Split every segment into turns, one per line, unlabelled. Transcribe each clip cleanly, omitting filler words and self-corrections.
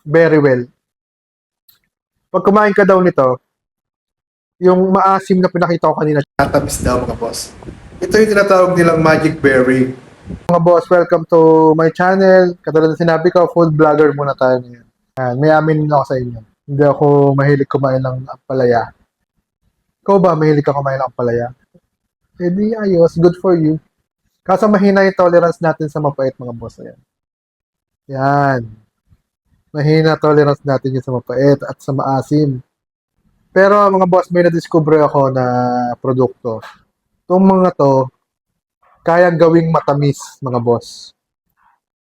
very well. Pag kumain ka daw nito, yung maasim na pinakita ko kanina,
Tatamis daw mga boss. Ito yung tinatawag nilang magic berry.
mga boss, welcome to my channel. Katulad na sinabi ko, food vlogger muna tayo ngayon. Yan, may amin ako sa inyo. Hindi ako mahilig kumain ng ampalaya. Ikaw ba, mahilig ka kumain ng ampalaya? Eh di ayos, good for you. Kaso mahina yung tolerance natin sa mapait mga boss. Ayan. Yan. Mahina tolerance natin yung sa mapait at sa maasim. Pero mga boss, may na-discover ako na produkto. Itong mga to, kayang gawing matamis, mga boss.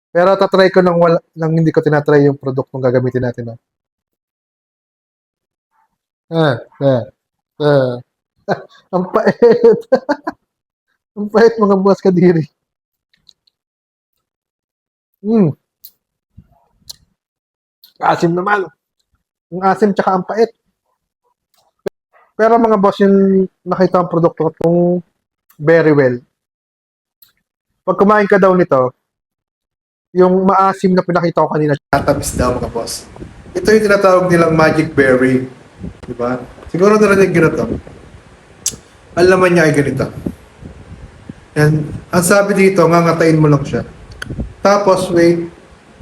Pero tatry ko nang hindi ko tinatry yung produktong gagamitin natin. No? Ah, ah, ah. Ang pait. Ang pait mga boss kadiri. Hmm, asim naman. Ang asim tsaka ang pait. Pero mga boss, yung nakita ang produkto itong very well. Pag kumain ka daw nito, yung maasim na pinakita ko kanina,
Tatamis daw mga boss. Ito yung tinatawag nilang magic berry. Diba? Siguro narinig nyo na to. Ang laman niya ay ganito. Yan. Ang sabi dito, ngangatain mo lang siya. Tapos wait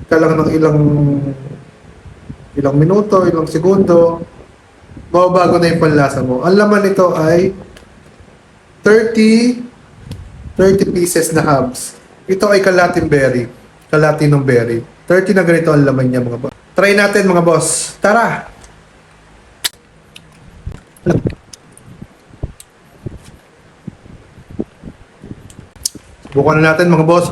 ka lang ng ilang minuto, ilang segundo. Mababago na yung panlasa mo. Ang laman nito ay 30 pieces na hubs. Ito ay kalating berry. Kalatinong berry. 30 na ganito ang laman niya mga boss. Try natin mga boss. Tara! Subukan na natin mga boss.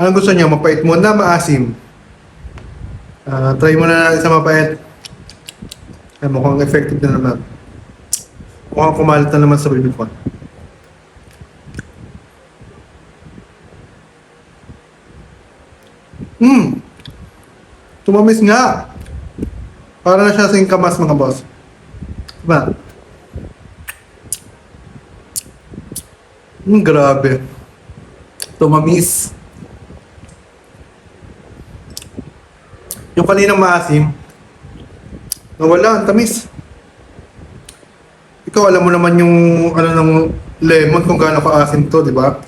Anong gusto niyo? Mapait muna, maasim? Try mo na natin sa mapait. Ay, mukhang effective na naman. Mukhang kumalat na naman sa bibig ko. Tumamis nga! Para na siya sing kamas mga boss. Diba? Grabe. Tumamis. Yung kaninang maasim, nawala, ang tamis. Ikaw, alam mo naman yung ano ng lemon kung gaano ka-asim to, di ba?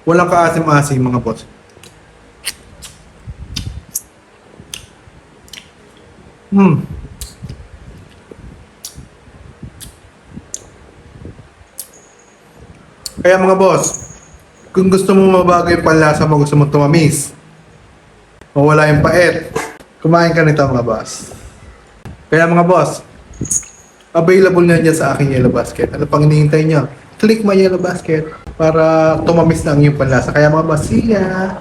Walang kaasim-asim mga boss. Kaya mga boss, kung gusto mo mabago yung panlasa mo, gusto mo tumamis, mawala yung pait, kumain ka nito mga boss. Kaya mga boss, available na dyan sa aking Yellow Basket. Ano pang hinihintay nyo? Click my Yellow Basket para tumamis na ang iyong panlasa. Kaya mga boss, see ya!